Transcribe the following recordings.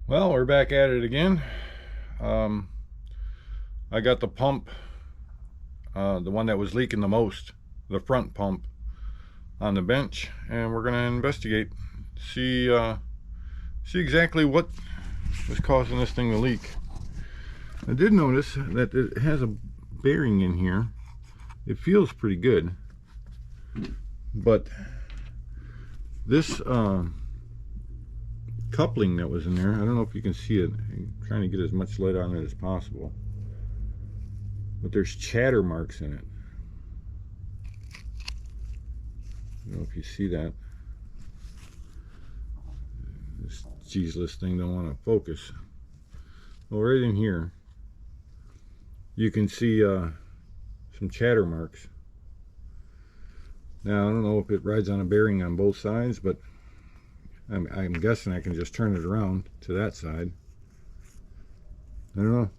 Well, we're back at it again. Um, I got the pump, the one that was leaking the most, the front pump, on the bench, and we're gonna investigate, see see exactly what is causing this thing to leak. I did notice that it has a bearing in here. It feels pretty good, but this coupling that was in there, I don't know if you can see it. I'm trying to get as much light on it as possible, but there's chatter marks in it. I don't know if you see that. This Jesus thing don't want to focus. Well, right in here, you can see some chatter marks. Now, I don't know if it rides on a bearing on both sides, but I'm guessing I can just turn it around to that side. I don't know.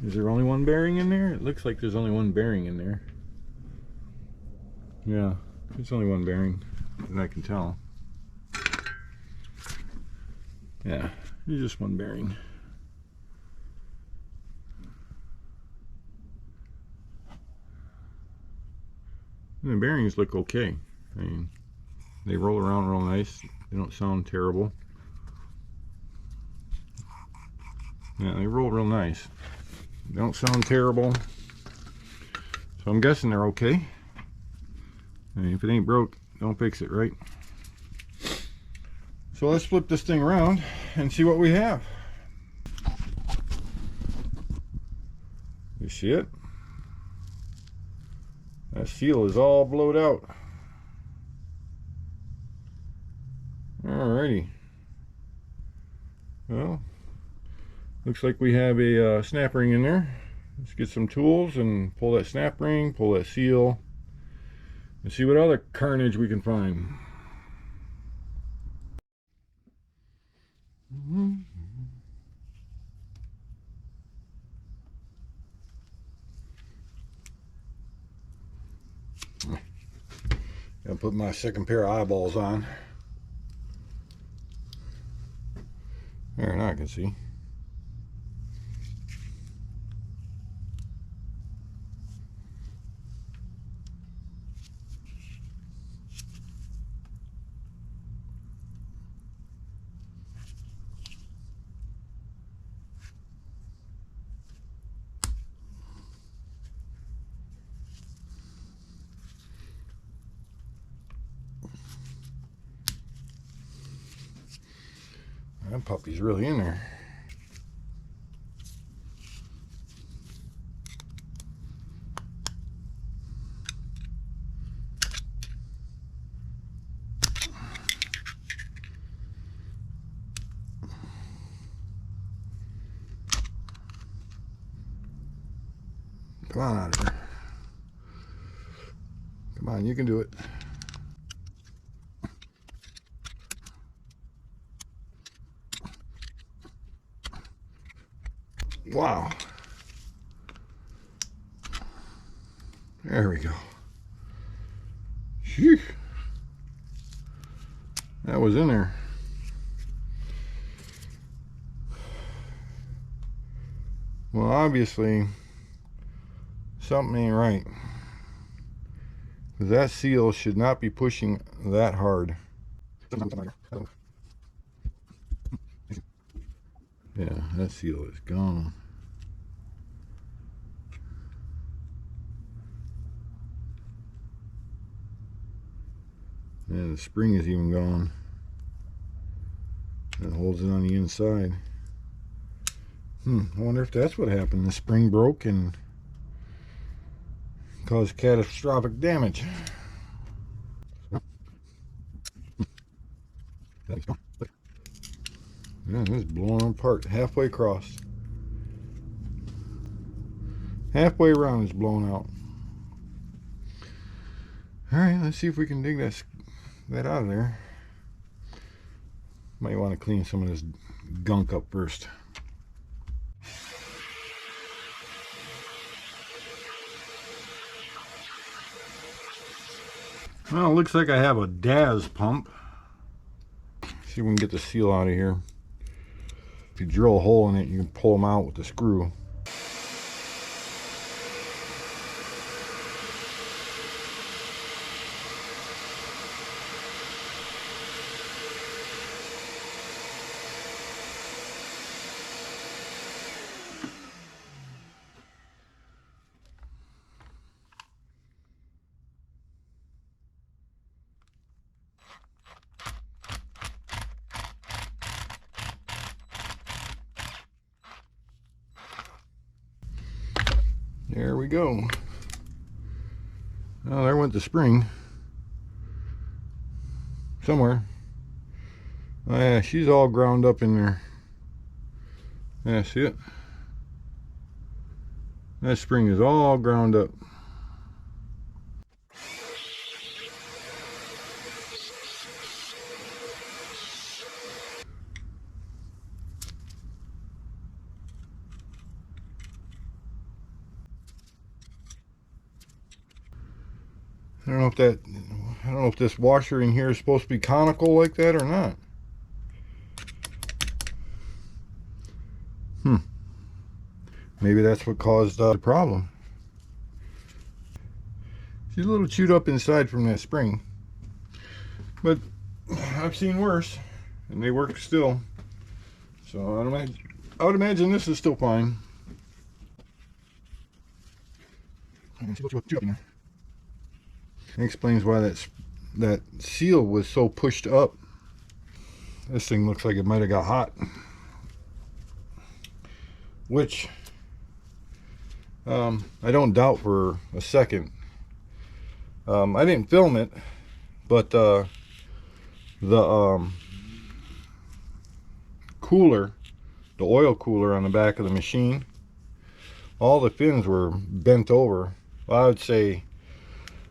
Is there only one bearing in there? It looks like there's only one bearing in there. Yeah, there's only one bearing, and I can tell. Yeah, there's just one bearing. And the bearings look okay. I mean, they roll around real nice. They don't sound terrible. Yeah, they roll real nice. They don't sound terrible. So I'm guessing they're okay. I mean, if it ain't broke, don't fix it, right? So let's flip this thing around and see what we have. You see it? That seal is all blowed out. Alrighty. Well, looks like we have a snap ring in there. Let's get some tools and pull that snap ring, pull that seal, and see what other carnage we can find. I'll put my second pair of eyeballs on. There, now I can see. That puppy's really in there. Come on out of here. Come on, you can do it. Wow. There we go. Phew. That was in there. Well, obviously, something ain't right. Because that seal should not be pushing that hard. Yeah, that seal is gone. And the spring is even gone. It holds it on the inside. I wonder if that's what happened. The spring broke and caused catastrophic damage. Yeah, it's blowing apart halfway across. Halfway around it's blown out. Alright, let's see if we can dig that out of there. Might want to clean some of this gunk up first. Well, it looks like I have a DAS pump. See if we can get the seal out of here. If you drill a hole in it, you can pull them out with the screw. There we go. Oh, there went the spring. Somewhere. Oh yeah, she's all ground up in there. Yeah, see it? That spring is all ground up. I don't know if this washer in here is supposed to be conical like that or not. Maybe that's what caused the problem. She's a little chewed up inside from that spring, but I've seen worse, and they work still. So I would imagine this is still fine. That explains why that seal was so pushed up. This thing looks like it might have got hot, which I don't doubt for a second. I didn't film it, but the cooler, the oil cooler on the back of the machine, all the fins were bent over. Well, I would say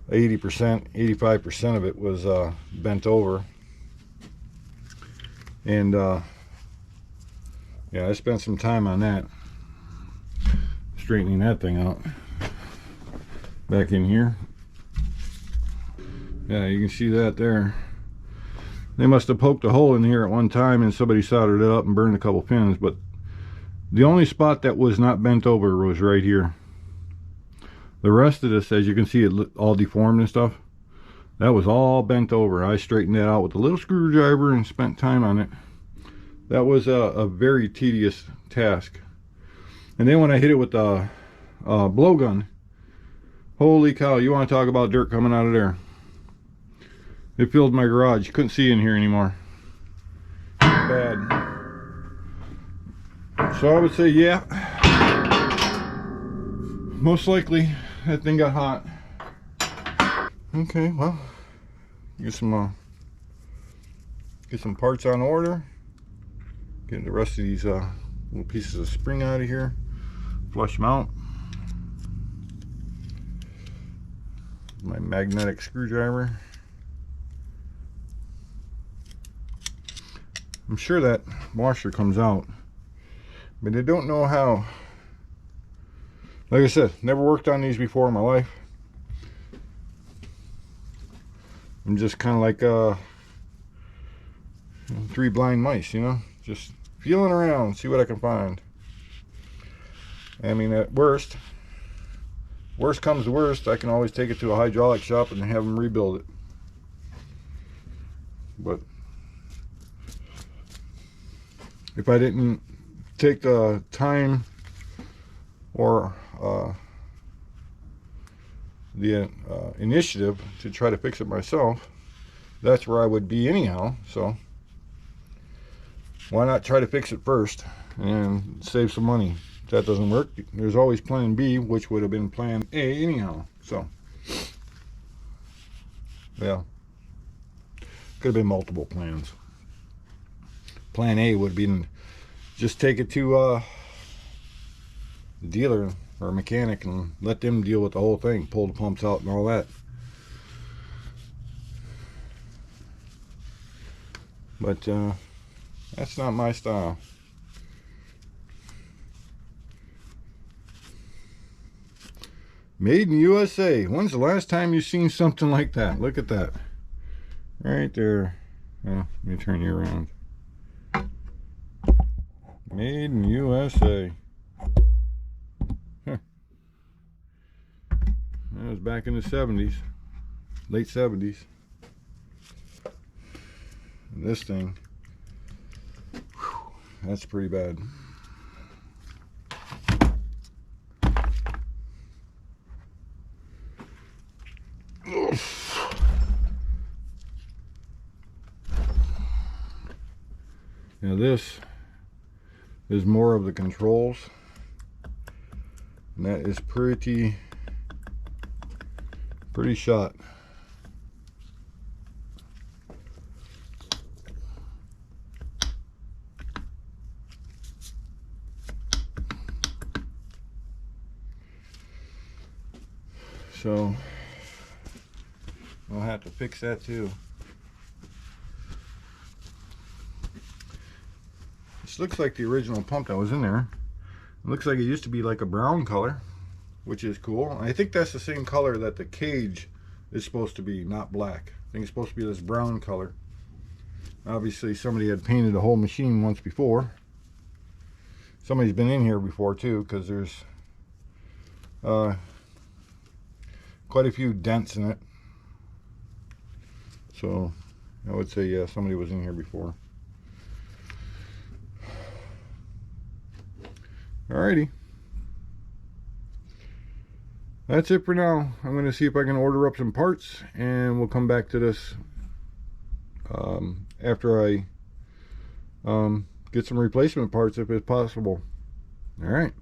80%, 85% of it was bent over. And yeah, I spent some time on that, straightening that thing out. Back in here, yeah, you can see that there. They must have poked a hole in here at one time and somebody soldered it up and burned a couple pins, but the only spot that was not bent over was right here. The rest of this, as you can see, it all deformed and stuff. That was all bent over. I straightened that out with a little screwdriver and spent time on it. That was a very tedious task. And then when I hit it with the blowgun, holy cow, you want to talk about dirt coming out of there. It filled my garage. You couldn't see in here anymore. Bad. So I would say, yeah, most likely that thing got hot. Okay, well, get some parts on order. Get the rest of these little pieces of spring out of here. Flush them out. My magnetic screwdriver. I'm sure that washer comes out, but I don't know how. Like I said, never worked on these before in my life. I'm just kind of like three blind mice, you know, just feeling around, see what I can find. I mean, at worst comes to worst, I can always take it to a hydraulic shop and have them rebuild it. But if I didn't take the time or the initiative to try to fix it myself, that's where I would be anyhow. So why not try to fix it first and save some money? If that doesn't work, there's always plan B, which would have been plan A anyhow. So yeah, could have been multiple plans. Plan A would have been just take it to the dealer or a mechanic and let them deal with the whole thing, pull the pumps out and all that. But that's not my style. Made in USA. When's the last time you seen something like that? Look at that right there. Let me turn you around. Made in USA. Huh. That was back in the 70s, late 70s. And this thing, whew, that's pretty bad. Now this is more of the controls, and that is pretty shot. So I'll have to fix that too. This looks like the original pump that was in there. It looks like it used to be like a brown color, which is cool. I think that's the same color that the cage is supposed to be, not black. I think it's supposed to be this brown color. Obviously somebody had painted the whole machine once before. Somebody's been in here before too, because there's quite a few dents in it. So I would say, yeah, somebody was in here before. Alrighty. That's it for now. I'm going to see if I can order up some parts, and we'll come back to this after I get some replacement parts if it's possible. Alright.